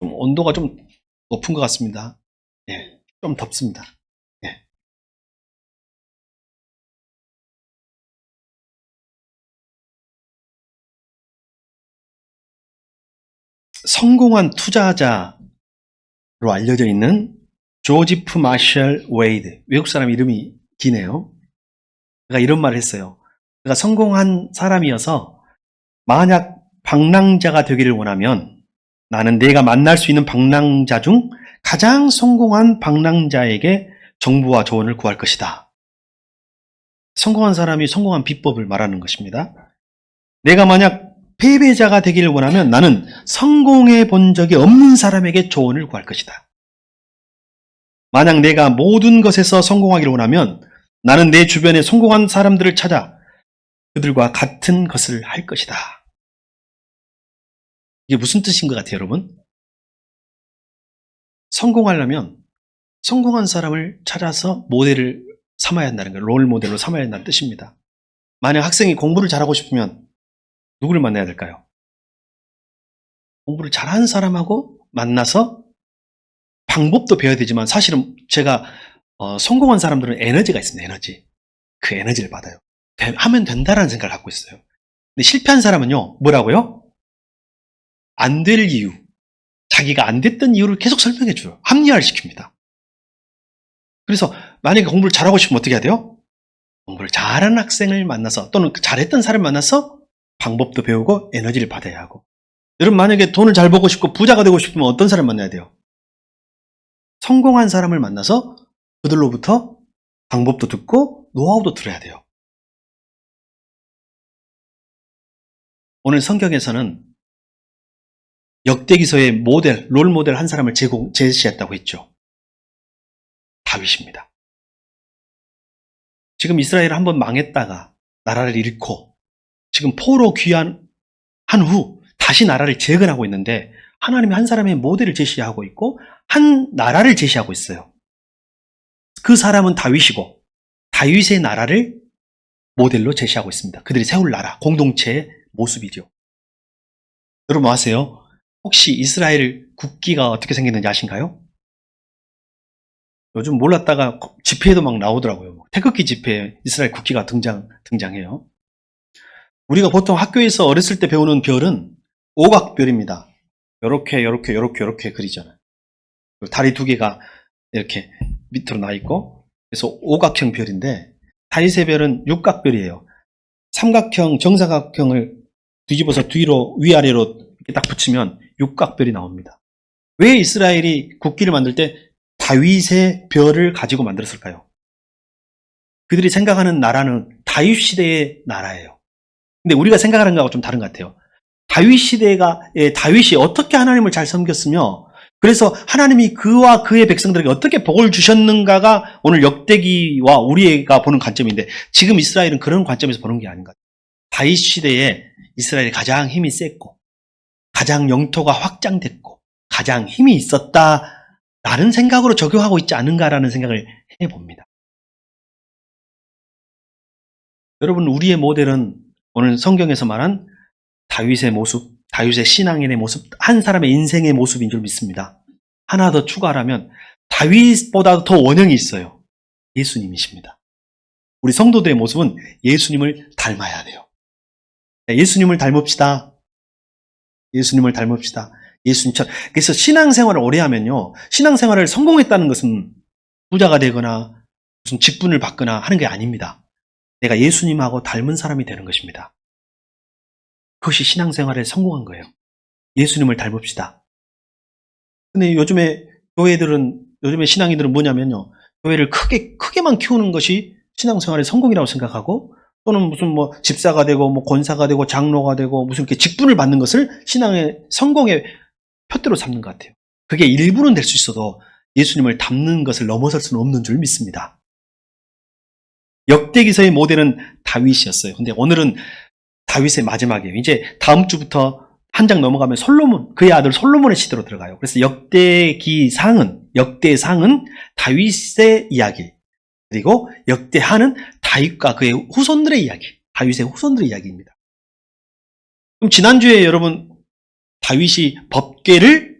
온도가 좀 높은 것 같습니다. 예, 좀 덥습니다. 예. 성공한 투자자로 알려져 있는 조지프 마셜 웨이드, 외국 사람 이름이 기네요. 그가 이런 말을 했어요. 그가 성공한 사람이어서 만약 방랑자가 되기를 원하면 나는 내가 만날 수 있는 방랑자 중 가장 성공한 방랑자에게 정보와 조언을 구할 것이다. 성공한 사람이 성공한 비법을 말하는 것입니다. 내가 만약 패배자가 되기를 원하면 나는 성공해 본 적이 없는 사람에게 조언을 구할 것이다. 만약 내가 모든 것에서 성공하기를 원하면 나는 내 주변에 성공한 사람들을 찾아 그들과 같은 것을 할 것이다. 이게 무슨 뜻인 것 같아요, 여러분? 성공하려면 성공한 사람을 찾아서 모델을 삼아야 한다는 거예요. 롤 모델로 삼아야 한다는 뜻입니다. 만약 학생이 공부를 잘하고 싶으면 누구를 만나야 될까요? 공부를 잘하는 사람하고 만나서 방법도 배워야 되지만 사실은 제가 성공한 사람들은 에너지가 있습니다. 에너지. 그 에너지를 받아요. 하면 된다라는 생각을 갖고 있어요. 근데 실패한 사람은요. 뭐라고요? 안 될 이유. 자기가 안 됐던 이유를 계속 설명해 줘요. 합리화를 시킵니다. 그래서 만약에 공부를 잘하고 싶으면 어떻게 해야 돼요? 공부를 잘하는 학생을 만나서 또는 잘했던 사람을 만나서 방법도 배우고 에너지를 받아야 하고. 여러분 만약에 돈을 잘 벌고 싶고 부자가 되고 싶으면 어떤 사람 만나야 돼요? 성공한 사람을 만나서 그들로부터 방법도 듣고 노하우도 들어야 돼요. 오늘 성경에서는 역대기서의 모델, 롤 모델 한 사람을 제시했다고 했죠. 다윗입니다. 지금 이스라엘 한번 망했다가 나라를 잃고 지금 포로 귀환한 후 다시 나라를 재건하고 있는데 하나님이 한 사람의 모델을 제시하고 있고 한 나라를 제시하고 있어요. 그 사람은 다윗이고 다윗의 나라를 모델로 제시하고 있습니다. 그들이 세울 나라, 공동체의 모습이죠. 여러분 아세요? 혹시 이스라엘 국기가 어떻게 생겼는지 아신가요? 요즘 몰랐다가 집회에도 막 나오더라고요. 태극기 집회에 이스라엘 국기가 등장해요. 우리가 보통 학교에서 어렸을 때 배우는 별은 오각별입니다. 요렇게 그리잖아요. 다리 두 개가 이렇게 밑으로 나 있고 그래서 오각형 별인데 다윗의 별은 육각별이에요. 삼각형, 정사각형을 뒤집어서 뒤로 위아래로 이렇게 딱 붙이면 육각별이 나옵니다. 왜 이스라엘이 국기를 만들 때 다윗의 별을 가지고 만들었을까요? 그들이 생각하는 나라는 다윗 시대의 나라예요. 근데 우리가 생각하는 거하고 좀 다른 것 같아요. 다윗이 어떻게 하나님을 잘 섬겼으며 그래서 하나님이 그와 그의 백성들에게 어떻게 복을 주셨는가가 오늘 역대기와 우리가 보는 관점인데 지금 이스라엘은 그런 관점에서 보는 게 아닌 것 같아요. 다윗 시대에 이스라엘이 가장 힘이 셌고 가장 영토가 확장됐고 가장 힘이 있었다라는 생각으로 적용하고 있지 않은가라는 생각을 해봅니다. 여러분 우리의 모델은 오늘 성경에서 말한 다윗의 모습, 다윗의 신앙인의 모습, 한 사람의 인생의 모습인 줄 믿습니다. 하나 더 추가하라면 다윗보다 더 원형이 있어요. 예수님이십니다. 우리 성도들의 모습은 예수님을 닮아야 돼요. 예수님을 닮읍시다. 예수님을 닮읍시다. 예수님처럼. 그래서 신앙생활을 오래 하면요. 신앙생활을 성공했다는 것은 부자가 되거나 무슨 직분을 받거나 하는 게 아닙니다. 내가 예수님하고 닮은 사람이 되는 것입니다. 그것이 신앙생활에 성공한 거예요. 예수님을 닮읍시다. 근데 요즘에 신앙인들은 뭐냐면요. 교회를 크게만 키우는 것이 신앙생활의 성공이라고 생각하고 또는 무슨 집사가 되고 권사가 되고 장로가 되고 무슨 이렇게 직분을 받는 것을 신앙의 성공의 표대로 삼는 것 같아요. 그게 일부는 될 수 있어도 예수님을 닮는 것을 넘어설 수는 없는 줄 믿습니다. 역대기서의 모델은 다윗이었어요. 근데 오늘은 다윗의 마지막이에요. 이제 다음 주부터 한 장 넘어가면 그의 아들 솔로몬의 시대로 들어가요. 그래서 역대상은 다윗의 이야기, 그리고 역대하는 다윗과 그의 후손들의 이야기, 다윗의 후손들의 이야기입니다. 그럼 지난주에 여러분 다윗이 법궤를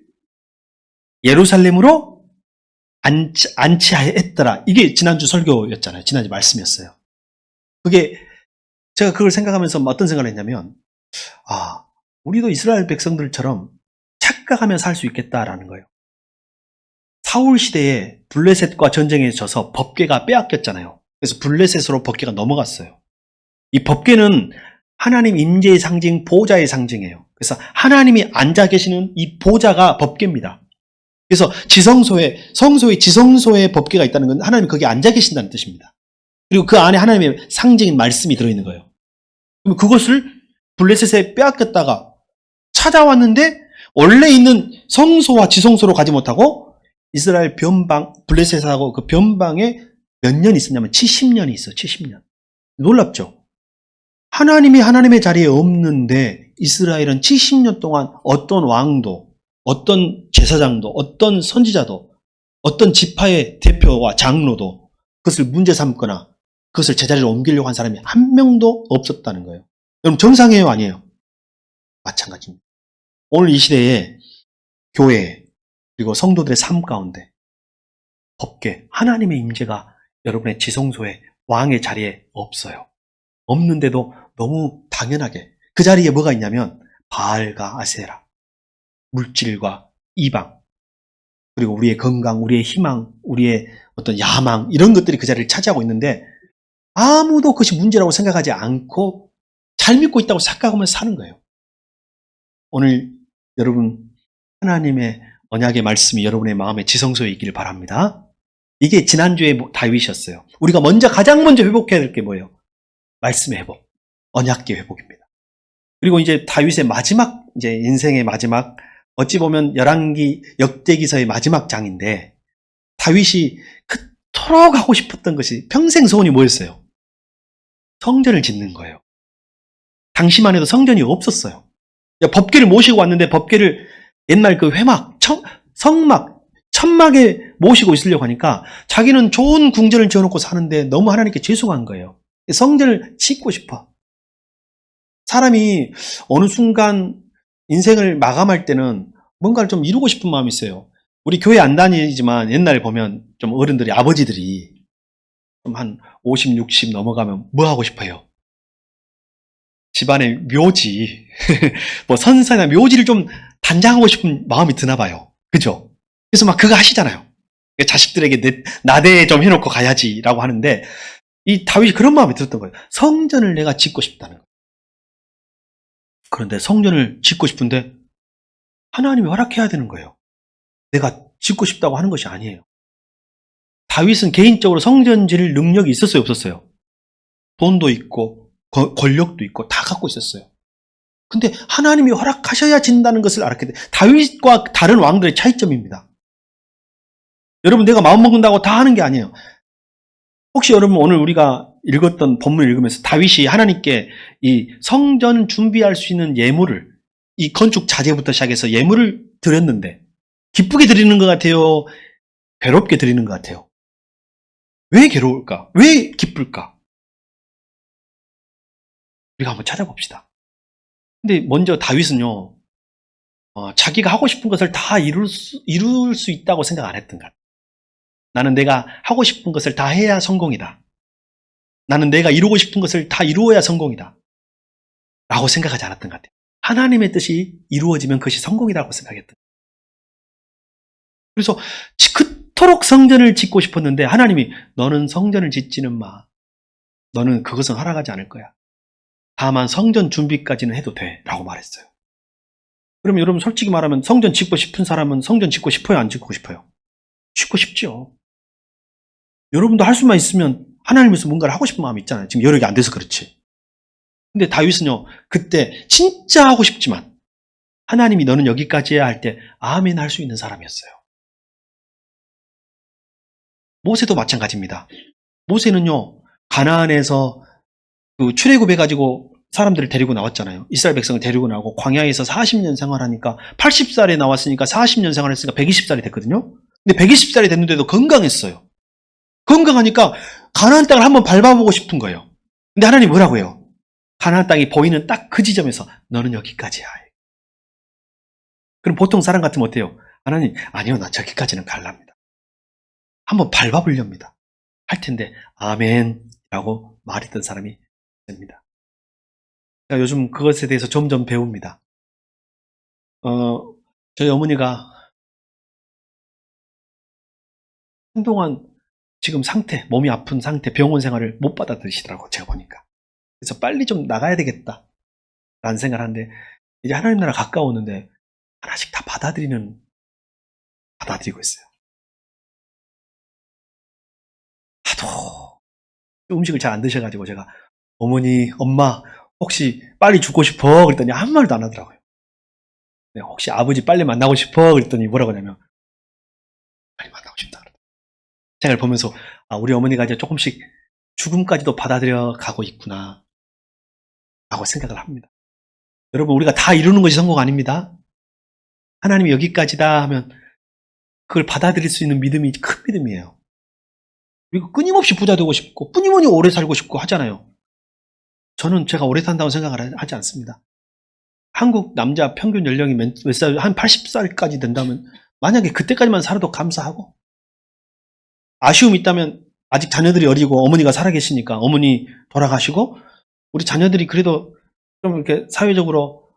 예루살렘으로 안치하였더라. 이게 지난주 설교였잖아요. 지난주 말씀이었어요. 제가 그걸 생각하면서 어떤 생각을 했냐면, 우리도 이스라엘 백성들처럼 착각하며 살 수 있겠다라는 거예요. 사울 시대에 블레셋과 전쟁에 져서 법궤가 빼앗겼잖아요. 그래서 블레셋으로 법궤가 넘어갔어요. 이 법궤는 하나님 임재의 상징, 보좌의 상징이에요. 그래서 하나님이 앉아 계시는 이 보좌가 법궤입니다. 그래서 성소에 지성소에 법궤가 있다는 건 하나님이 거기 앉아 계신다는 뜻입니다. 그리고 그 안에 하나님의 상징인 말씀이 들어있는 거예요. 그럼 그것을 블레셋에 빼앗겼다가 찾아왔는데 원래 있는 성소와 지성소로 가지 못하고 이스라엘 변방, 블레셋하고 그 변방에 몇 년 있었냐면 70년이 있어요. 70년. 놀랍죠? 하나님이 하나님의 자리에 없는데 이스라엘은 70년 동안 어떤 왕도, 어떤 제사장도, 어떤 선지자도, 어떤 지파의 대표와 장로도 그것을 문제 삼거나 그것을 제자리로 옮기려고 한 사람이 한 명도 없었다는 거예요. 여러분 정상이에요? 아니에요? 마찬가지입니다. 오늘 이 시대에 교회 그리고 성도들의 삶 가운데 법궤, 하나님의 임재가 여러분의 지성소에 왕의 자리에 없어요. 없는데도 너무 당연하게 그 자리에 뭐가 있냐면 바알과 아세라, 물질과 이방, 그리고 우리의 건강, 우리의 희망, 우리의 어떤 야망 이런 것들이 그 자리를 차지하고 있는데 아무도 그것이 문제라고 생각하지 않고 잘 믿고 있다고 착각하면서 사는 거예요. 오늘 여러분 하나님의 언약의 말씀이 여러분의 마음의 지성소에 있기를 바랍니다. 이게 지난주에 다윗이었어요. 우리가 가장 먼저 회복해야 될 게 뭐예요? 말씀의 회복, 언약의 회복입니다. 그리고 이제 다윗의 마지막, 이제 인생의 마지막, 어찌 보면 열왕기 역대기서의 마지막 장인데 다윗이 그토록 하고 싶었던 것이 평생 소원이 뭐였어요? 성전을 짓는 거예요. 당시만 해도 성전이 없었어요. 법궤를 모시고 왔는데 법궤를 옛날 그 회막, 성막, 천막에 모시고 있으려고 하니까 자기는 좋은 궁전을 지어놓고 사는데 너무 하나님께 죄송한 거예요. 성전을 짓고 싶어. 사람이 어느 순간 인생을 마감할 때는 뭔가를 좀 이루고 싶은 마음이 있어요. 우리 교회 안 다니지만 옛날에 보면 좀 어른들이, 아버지들이 좀 한 50, 60 넘어가면 뭐 하고 싶어요? 집안의 묘지, 뭐 선사나 묘지를 좀 단장하고 싶은 마음이 드나 봐요. 그죠? 그래서 막 그거 하시잖아요. 자식들에게 나대 좀 해놓고 가야지라고 하는데 이 다윗이 그런 마음이 들었던 거예요. 성전을 내가 짓고 싶다는 거예요. 그런데 성전을 짓고 싶은데 하나님이 허락해야 되는 거예요. 내가 짓고 싶다고 하는 것이 아니에요. 다윗은 개인적으로 성전 지을 능력이 있었어요, 없었어요? 돈도 있고 권력도 있고 다 갖고 있었어요. 근데 하나님이 허락하셔야 진다는 것을 알았기 때문에 다윗과 다른 왕들의 차이점입니다. 여러분 내가 마음먹는다고 다 하는 게 아니에요. 혹시 여러분 오늘 우리가 읽었던 본문을 읽으면서 다윗이 하나님께 이 성전 준비할 수 있는 예물을, 이 건축 자재부터 시작해서 예물을 드렸는데 기쁘게 드리는 것 같아요? 괴롭게 드리는 것 같아요? 왜 괴로울까? 왜 기쁠까? 우리가 한번 찾아봅시다. 근데 먼저 다윗은요, 자기가 하고 싶은 것을 다 이룰 수 있다고 생각 안 했던 것 같아요. 나는 내가 하고 싶은 것을 다 해야 성공이다. 나는 내가 이루고 싶은 것을 다 이루어야 성공이다. 라고 생각하지 않았던 것 같아요. 하나님의 뜻이 이루어지면 그것이 성공이라고 생각했던 거예요. 그래서 그토록 성전을 짓고 싶었는데 하나님이 너는 성전을 짓지는 마. 너는 그것은 허락하지 않을 거야. 다만 성전 준비까지는 해도 돼. 라고 말했어요. 그러면 여러분 솔직히 말하면 성전 짓고 싶은 사람은 성전 짓고 싶어요? 안 짓고 싶어요? 짓고 싶죠. 여러분도 할 수만 있으면 하나님께서 뭔가를 하고 싶은 마음이 있잖아요. 지금 여력이 안 돼서 그렇지. 근데 다윗은요, 그때 진짜 하고 싶지만 하나님이 너는 여기까지야 할 때 아멘 할 수 있는 사람이었어요. 모세도 마찬가지입니다. 모세는요, 가나안에서 그 출애굽해가지고 사람들을 데리고 나왔잖아요. 이스라엘 백성을 데리고 나오고 광야에서 40년 생활하니까 80살에 나왔으니까 40년 생활했으니까 120살이 됐거든요. 근데 120살이 됐는데도 건강했어요. 건강하니까 가나안 땅을 한번 밟아보고 싶은 거예요. 근데 하나님 뭐라고 해요? 가나안 땅이 보이는 딱 그 지점에서 너는 여기까지야. 그럼 보통 사람 같으면 어때요? 하나님, 아니요, 나 저기까지는 갈랍니다. 한번 밟아보렵니다. 할 텐데, 아멘이라고 말했던 사람이 됩니다. 제가 요즘 그것에 대해서 점점 배웁니다. 저희 어머니가 한동안 지금 상태, 몸이 아픈 상태, 병원 생활을 못 받아들이시더라고요, 제가 보니까. 그래서 빨리 좀 나가야 되겠다, 라는 생각을 하는데, 이제 하나님 나라 가까웠는데, 하나씩 다 받아들이고 있어요. 하도 음식을 잘 안 드셔가지고 제가, 어머니, 엄마, 혹시 빨리 죽고 싶어? 그랬더니 아무 말도 안 하더라고요. 네, 혹시 아버지 빨리 만나고 싶어? 그랬더니 뭐라고 하냐면, 빨리 만나고 싶다. 생각을 보면서, 우리 어머니가 이제 조금씩 죽음까지도 받아들여 가고 있구나, 라고 생각을 합니다. 여러분, 우리가 다 이루는 것이 성공 아닙니다. 하나님이 여기까지다 하면 그걸 받아들일 수 있는 믿음이 큰 믿음이에요. 그리고 끊임없이 부자 되고 싶고 끊임없이 오래 살고 싶고 하잖아요. 저는 제가 오래 산다고 생각을 하지 않습니다. 한국 남자 평균 연령이 몇 살, 한 80살까지 된다면 만약에 그때까지만 살아도 감사하고, 아쉬움이 있다면 아직 자녀들이 어리고 어머니가 살아계시니까 어머니 돌아가시고 우리 자녀들이 그래도 좀 이렇게 사회적으로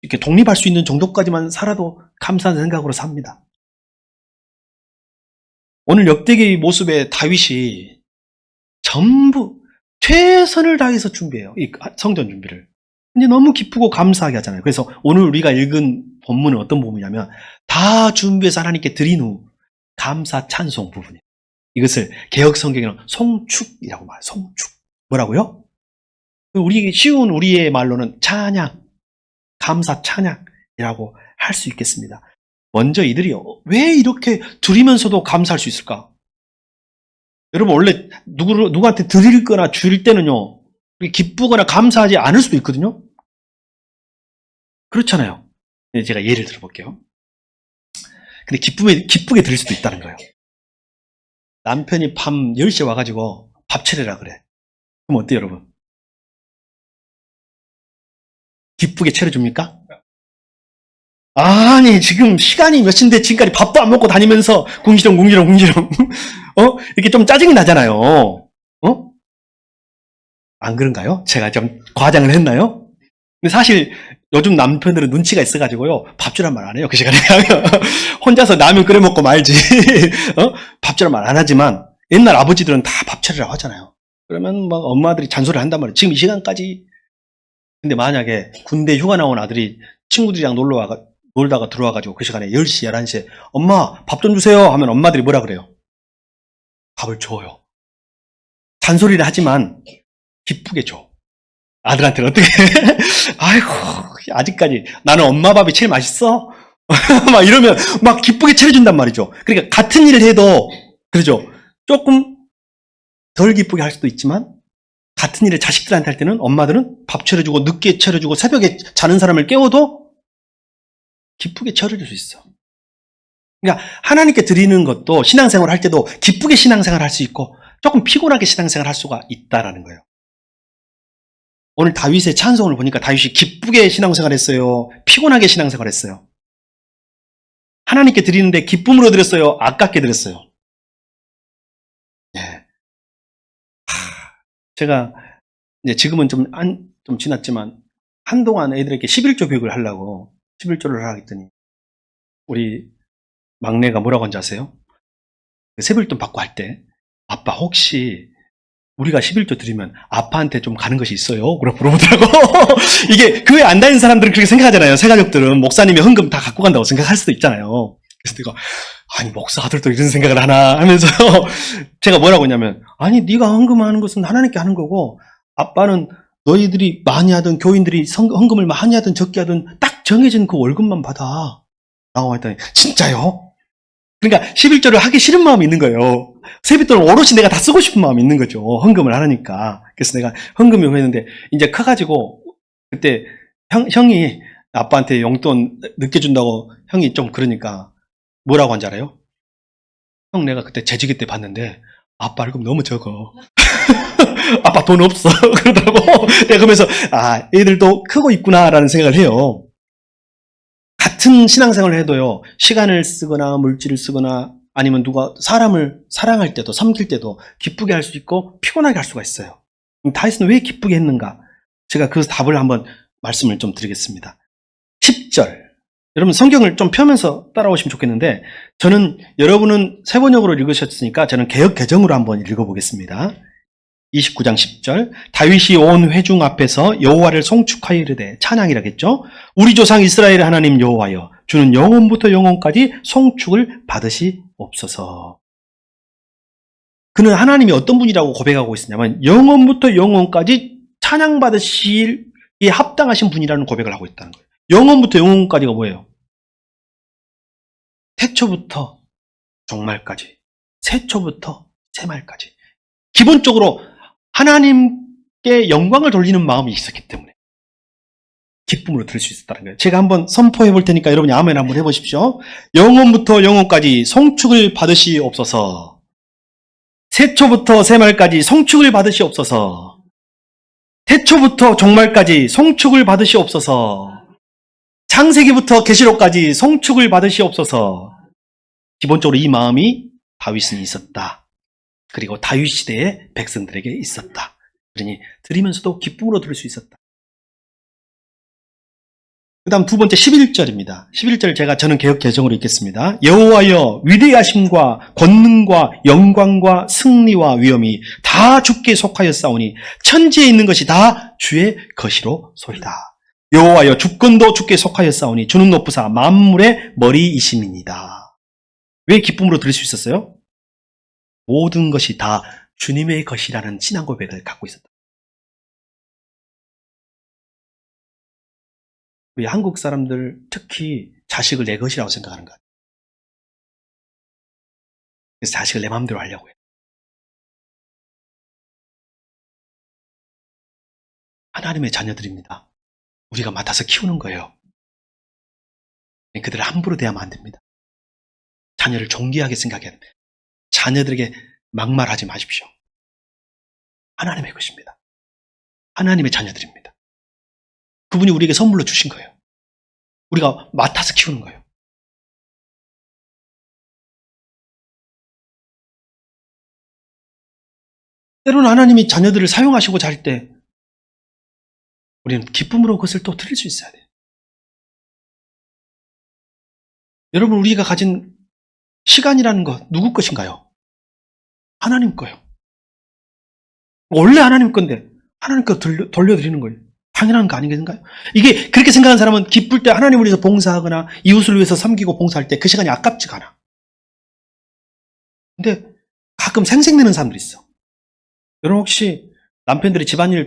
이렇게 독립할 수 있는 정도까지만 살아도 감사한 생각으로 삽니다. 오늘 역대기의 모습에 다윗이 전부 최선을 다해서 준비해요. 이 성전 준비를. 근데 너무 기쁘고 감사하게 하잖아요. 그래서 오늘 우리가 읽은 본문은 어떤 부분이냐면 다 준비해서 하나님께 드린 후 감사 찬송 부분이에요. 이것을 개혁 성경에는 송축이라고 말해요. 송축. 뭐라고요? 쉬운 우리의 말로는 찬양, 감사 찬양이라고 할 수 있겠습니다. 먼저 이들이 왜 이렇게 드리면서도 감사할 수 있을까? 여러분, 원래 누구한테 드릴 거나 줄 때는요, 기쁘거나 감사하지 않을 수도 있거든요? 그렇잖아요. 제가 예를 들어볼게요. 근데 기쁘게 드릴 수도 있다는 거예요. 남편이 밤 10시에 와가지고 밥 차리라 그래. 그럼 어때요, 여러분? 기쁘게 차려줍니까? 아니, 지금 시간이 몇 시인데 지금까지 밥도 안 먹고 다니면서 궁시렁 이렇게 좀 짜증이 나잖아요. 안 그런가요? 제가 좀 과장을 했나요? 근데 사실 요즘 남편들은 눈치가 있어가지고요, 밥주란 말 안 해요. 그 시간에 혼자서 라면 끓여 먹고 말지. 밥주란 말 안 하지만 옛날 아버지들은 다 밥 차리라고 하잖아요. 그러면 막 엄마들이 잔소리를 한단 말이에요. 지금 이 시간까지. 근데 만약에 군대 휴가 나온 아들이 친구들이랑 놀다가 들어와가지고 그 시간에 10시, 11시에 엄마 밥 좀 주세요 하면 엄마들이 뭐라 그래요? 밥을 줘요. 잔소리를 하지만 기쁘게 줘. 아들한테는 어떻게 아이고, 아직까지 나는 엄마 밥이 제일 맛있어? 막 이러면 막 기쁘게 차려준단 말이죠. 그러니까 같은 일을 해도, 그러죠, 조금 덜 기쁘게 할 수도 있지만 같은 일을 자식들한테 할 때는 엄마들은 밥 차려주고 늦게 차려주고 새벽에 자는 사람을 깨워도 기쁘게 차려줄 수 있어. 그러니까 하나님께 드리는 것도 신앙생활 할 때도 기쁘게 신앙생활 할 수 있고 조금 피곤하게 신앙생활 할 수가 있다라는 거예요. 오늘 다윗의 찬송을 보니까 다윗이 기쁘게 신앙생활 했어요? 피곤하게 신앙생활 했어요? 하나님께 드리는데 기쁨으로 드렸어요? 아깝게 드렸어요? 네. 제가 이제 지금은 좀 지났지만 한동안 애들에게 11조 교육을 하려고 11조를 하라 했더니 우리 막내가 뭐라고 한지 아세요? 세뱃돈 받고 할 때 아빠 혹시 우리가 11조 드리면 아빠한테 좀 가는 것이 있어요? 물어보더라고. 이게 교회 안 다니는 사람들은 그렇게 생각하잖아요. 새가족들은 목사님이 헌금 다 갖고 간다고 생각할 수도 있잖아요. 그래서 내가 아니 목사 아들도 이런 생각을 하나 하면서 제가 뭐라고 했냐면, 아니 네가 헌금하는 것은 하나님께 하는 거고 아빠는 너희들이 많이 하든 교인들이 헌금을 많이 하든 적게 하든 딱 정해진 그 월급만 받아 라고 했더니 진짜요? 그러니까 11조를 하기 싫은 마음이 있는 거예요. 세뱃돈을 오롯이 내가 다 쓰고 싶은 마음이 있는 거죠. 헌금을 하니까. 그래서 내가 헌금을 했는데 이제 커가지고 그때 형이 아빠한테 용돈 늦게 준다고 형이 좀 그러니까 뭐라고 한지 알아요? 형 내가 그때 재직이 때 봤는데 아빠 월급 너무 적어. 아빠 돈 없어. 그러더라고. 내가 그러면서 애들도 크고 있구나라는 생각을 해요. 같은 신앙생활을 해도요, 시간을 쓰거나 물질을 쓰거나 아니면 누가 사람을 사랑할 때도 섬길 때도 기쁘게 할 수 있고 피곤하게 할 수가 있어요. 다윗은 왜 기쁘게 했는가? 제가 그 답을 한번 말씀을 좀 드리겠습니다. 10절. 여러분 성경을 좀 펴면서 따라오시면 좋겠는데, 저는 여러분은 세번역으로 읽으셨으니까 저는 개역 개정으로 한번 읽어보겠습니다. 29장 10절. 다윗이 온 회중 앞에서 여호와를 송축하여 이르되, 찬양이라겠죠. 우리 조상 이스라엘의 하나님 여호와여, 주는 영원부터 영원까지 송축을 받으시옵소서. 그는 하나님이 어떤 분이라고 고백하고 있었냐면 영원부터 영원까지 찬양받으시기에 합당하신 분이라는 고백을 하고 있다는 거예요. 영원부터 영원까지가 뭐예요? 태초부터 종말까지, 세초부터 세말까지. 기본적으로 하나님께 영광을 돌리는 마음이 있었기 때문에 기쁨으로 들을 수 있었다는 거예요. 제가 한번 선포해 볼 테니까 여러분이 아멘 한번 해보십시오. 영원부터 영원까지 송축을 받으시옵소서. 세초부터 세말까지 송축을 받으시옵소서. 태초부터 종말까지 송축을 받으시옵소서. 창세기부터 계시록까지 송축을 받으시옵소서. 기본적으로 이 마음이 다윗은 있었다. 그리고 다윗 시대의 백성들에게 있었다. 그러니 들으면서도 기쁨으로 들을 수 있었다. 그 다음 두 번째 11절입니다. 11절 저는 개역 개정으로 읽겠습니다. 여호와여, 위대하심과 권능과 영광과 승리와 위엄이 다 주께 속하였사오니 천지에 있는 것이 다 주의 것이로소이다. 여호와여, 주권도 주께 속하였사오니 주는 높으사 만물의 머리이심이니이다. 왜 기쁨으로 들을 수 있었어요? 모든 것이 다 주님의 것이라는 신앙 고백을 갖고 있었다. 우리 한국 사람들 특히 자식을 내 것이라고 생각하는 것 같아요. 그래서 자식을 내 마음대로 하려고 해요. 하나님의 자녀들입니다. 우리가 맡아서 키우는 거예요. 그들을 함부로 대하면 안 됩니다. 자녀를 존귀하게 생각해야 됩니다. 자녀들에게 막말하지 마십시오. 하나님의 것입니다. 하나님의 자녀들입니다. 그분이 우리에게 선물로 주신 거예요. 우리가 맡아서 키우는 거예요. 때로는 하나님이 자녀들을 사용하시고자 할 때 우리는 기쁨으로 그것을 또 드릴 수 있어야 돼요. 여러분, 우리가 가진 시간이라는 것 누구 것인가요? 하나님 거예요. 원래 하나님 건데 하나님 거 돌려드리는 거예요. 당연한 거 아니겠는가요? 이게 그렇게 생각하는 사람은 기쁠 때 하나님을 위해서 봉사하거나 이웃을 위해서 섬기고 봉사할 때 그 시간이 아깝지가 않아. 근데 가끔 생색내는 사람들이 있어. 여러분 혹시 남편들이 집안일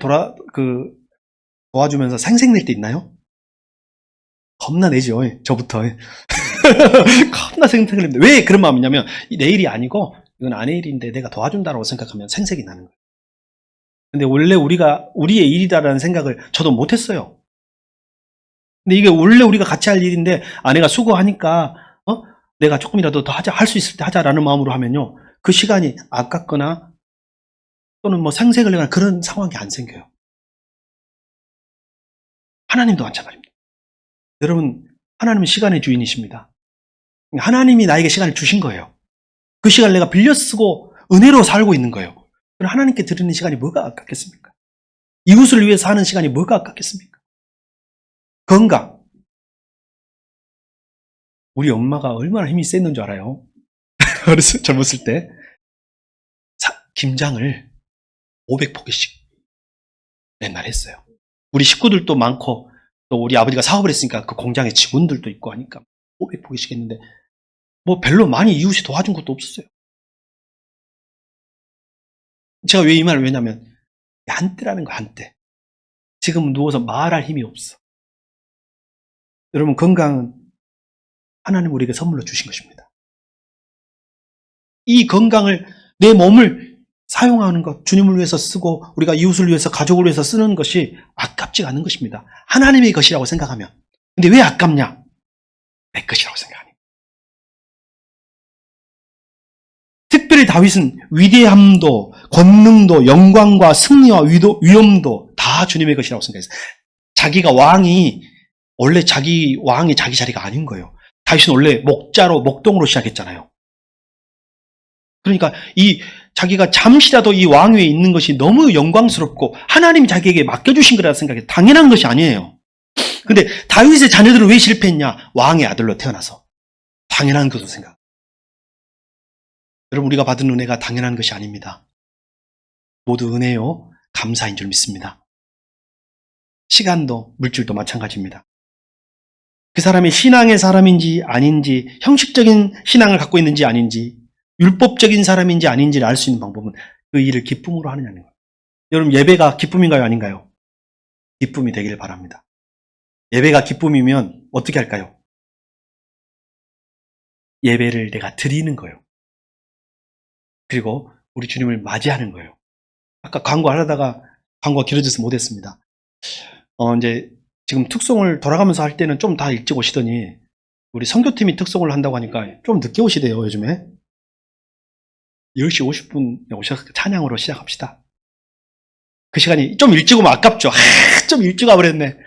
도와주면서 생색낼 때 있나요? 겁나 내죠. 저부터. 겁나 생색내는데 왜 그런 마음이냐면 내 일이 아니고 이건 아내 일인데 내가 도와준다고 생각하면 생색이 나는 거예요. 근데 원래 우리의 일이다라는 생각을 저도 못했어요. 근데 이게 원래 우리가 같이 할 일인데 아내가 수고하니까 내가 조금이라도 더 하자, 할 수 있을 때 하자라는 마음으로 하면요, 그 시간이 아깝거나 또는 뭐 생색을 내거나 그런 상황이 안 생겨요. 하나님도 마찬가지입니다. 여러분, 하나님은 시간의 주인이십니다. 하나님이 나에게 시간을 주신 거예요. 그 시간을 내가 빌려 쓰고 은혜로 살고 있는 거예요. 그럼 하나님께 드리는 시간이 뭐가 아깝겠습니까? 이웃을 위해서 하는 시간이 뭐가 아깝겠습니까? 건강. 우리 엄마가 얼마나 힘이 셌는 줄 알아요? 젊었을 때 김장을 500포기씩 맨날 했어요. 우리 식구들도 많고 또 우리 아버지가 사업을 했으니까 그 공장에 직원들도 있고 하니까 500포기씩 했는데 뭐 별로 많이 이웃이 도와준 것도 없었어요. 제가 왜 이 말을 왜냐면 한때라는 거, 한때. 지금 누워서 말할 힘이 없어. 여러분, 건강은 하나님 우리에게 선물로 주신 것입니다. 이 건강을, 내 몸을 사용하는 것, 주님을 위해서 쓰고 우리가 이웃을 위해서, 가족을 위해서 쓰는 것이 아깝지가 않은 것입니다. 하나님의 것이라고 생각하면. 근데 왜 아깝냐? 내 것이라고 생각하니. 특별히 다윗은 위대함도, 권능도, 영광과 승리와 위엄도 다 주님의 것이라고 생각했어요. 자기가 왕이 원래 자기 왕이 자기 자리가 아닌 거예요. 다윗은 원래 목동으로 시작했잖아요. 그러니까 자기가 잠시라도 이 왕위에 있는 것이 너무 영광스럽고 하나님이 자기에게 맡겨주신 거라 생각해. 당연한 것이 아니에요. 근데 다윗의 자녀들은 왜 실패했냐? 왕의 아들로 태어나서. 당연한 것으로 생각. 여러분, 우리가 받은 은혜가 당연한 것이 아닙니다. 모두 은혜요, 감사인 줄 믿습니다. 시간도 물질도 마찬가지입니다. 그 사람이 신앙의 사람인지 아닌지, 형식적인 신앙을 갖고 있는지 아닌지, 율법적인 사람인지 아닌지를 알 수 있는 방법은 그 일을 기쁨으로 하느냐는 거예요. 여러분, 예배가 기쁨인가요, 아닌가요? 기쁨이 되기를 바랍니다. 예배가 기쁨이면 어떻게 할까요? 예배를 내가 드리는 거예요. 그리고 우리 주님을 맞이하는 거예요. 아까 광고하려다가 광고가 길어져서 못했습니다. 이제 지금 특송을 돌아가면서 할 때는 좀 다 일찍 오시더니 우리 선교팀이 특송을 한다고 하니까 좀 늦게 오시대요, 요즘에. 10시 50분에 오셔서 찬양으로 시작합시다. 그 시간이 좀 일찍 오면 아깝죠. 좀 일찍 와버렸네.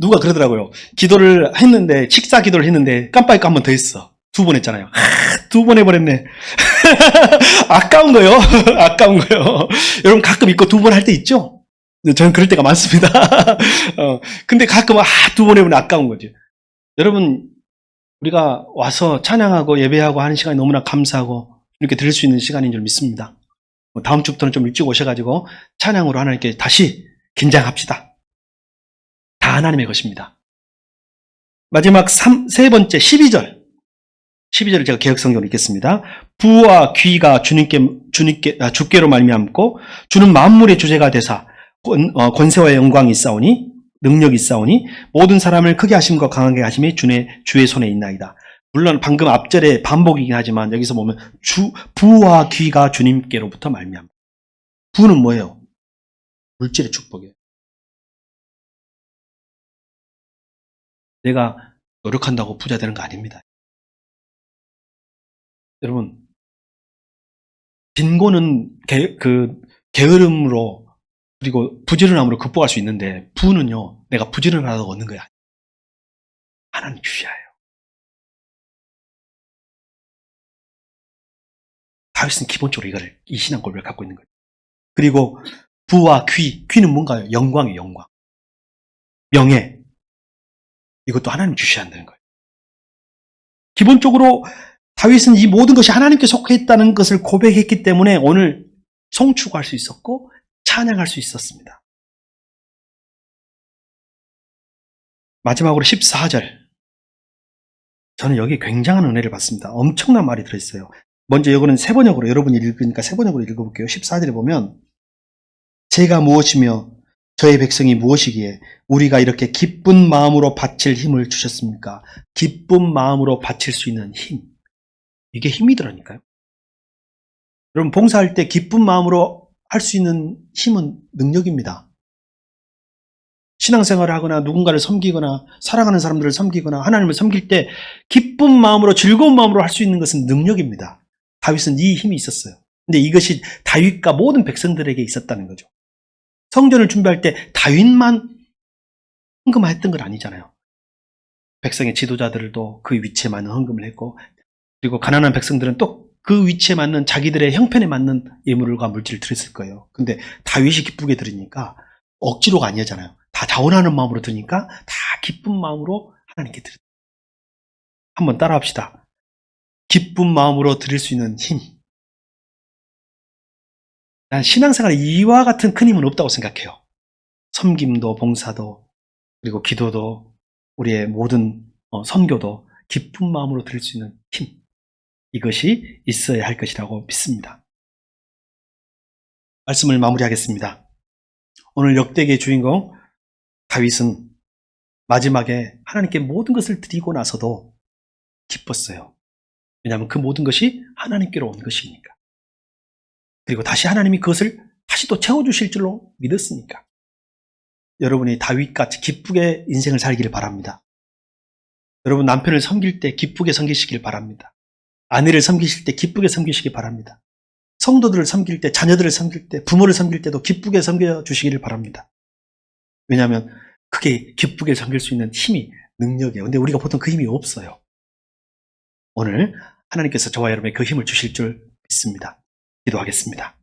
누가 그러더라고요. 기도를 했는데, 식사 기도를 했는데 깜빡이 한 번 더 했어. 2번 했잖아요. 2번 해버렸네. 아까운 거요. 아까운 거요. 여러분 가끔 있고 2번 할 때 있죠? 저는 그럴 때가 많습니다. 근데 가끔 2번 해보면 아까운 거죠. 여러분, 우리가 와서 찬양하고 예배하고 하는 시간이 너무나 감사하고 이렇게 드릴 수 있는 시간인 줄 믿습니다. 다음 주부터는 좀 일찍 오셔가지고 찬양으로 하나님께 다시 긴장합시다. 다 하나님의 것입니다. 마지막 세 번째 12절. 12절을 제가 개역성경으로 읽겠습니다. 부와 귀가 주께로 말미암고 주는 만물의 주제가 되사 권세와 영광이 있사오니 능력이 있사오니 모든 사람을 크게 하심과 강하게 하심이 주의 손에 있나이다. 물론 방금 앞절에 반복이긴 하지만 여기서 보면 부와 귀가 주님께로부터 말미암고. 부는 뭐예요? 물질의 축복이에요. 내가 노력한다고 부자 되는 거 아닙니다. 여러분, 빈곤은 게으름으로 그리고 부지런함으로 극복할 수 있는데 부는요, 내가 부지런하다고 얻는 거야. 하나님 주셔야 해요. 다윗은 기본적으로 이 신앙 고백을 갖고 있는 거예요. 그리고 부와 귀는 뭔가요? 영광이에요, 영광. 명예. 이것도 하나님 주셔야 한다는 거예요. 기본적으로 다윗은 이 모든 것이 하나님께 속해 있다는 것을 고백했기 때문에 오늘 송축할 수 있었고 찬양할 수 있었습니다. 마지막으로 14절. 저는 여기 굉장한 은혜를 받습니다. 엄청난 말이 들어있어요. 먼저 이거는 세번역으로, 여러분이 읽으니까 세번역으로 읽어볼게요. 14절에 보면 제가 무엇이며 저의 백성이 무엇이기에 우리가 이렇게 기쁜 마음으로 바칠 힘을 주셨습니까? 기쁜 마음으로 바칠 수 있는 힘. 이게 힘이더라니까요. 여러분, 봉사할 때 기쁜 마음으로 할 수 있는 힘은 능력입니다. 신앙생활을 하거나 누군가를 섬기거나 사랑하는 사람들을 섬기거나 하나님을 섬길 때 기쁜 마음으로 즐거운 마음으로 할 수 있는 것은 능력입니다. 다윗은 이 힘이 있었어요. 근데 이것이 다윗과 모든 백성들에게 있었다는 거죠. 성전을 준비할 때 다윗만 헌금했던 건 아니잖아요. 백성의 지도자들도 그 위치에 맞는 헌금을 했고, 그리고 가난한 백성들은 또 그 위치에 맞는 자기들의 형편에 맞는 예물과 물질을 드렸을 거예요. 근데 다윗이 기쁘게 드리니까 억지로가 아니잖아요. 다 자원하는 마음으로 드리니까 다 기쁜 마음으로 하나님께 드립니다. 한번 따라합시다. 기쁜 마음으로 드릴 수 있는 힘. 난 신앙생활에 이와 같은 큰 힘은 없다고 생각해요. 섬김도 봉사도 그리고 기도도 우리의 모든 선교도 기쁜 마음으로 드릴 수 있는 힘. 이것이 있어야 할 것이라고 믿습니다. 말씀을 마무리하겠습니다. 오늘 역대기의 주인공 다윗은 마지막에 하나님께 모든 것을 드리고 나서도 기뻤어요. 왜냐하면 그 모든 것이 하나님께로 온 것이니까. 그리고 다시 하나님이 그것을 다시 또 채워주실 줄로 믿었으니까. 여러분이 다윗같이 기쁘게 인생을 살기를 바랍니다. 여러분 남편을 섬길 때 기쁘게 섬기시길 바랍니다. 아내를 섬기실 때 기쁘게 섬기시기 바랍니다. 성도들을 섬길 때, 자녀들을 섬길 때, 부모를 섬길 때도 기쁘게 섬겨주시기를 바랍니다. 왜냐하면 크게 기쁘게 섬길 수 있는 힘이, 능력이에요. 근데 우리가 보통 그 힘이 없어요. 오늘 하나님께서 저와 여러분에게 그 힘을 주실 줄 믿습니다. 기도하겠습니다.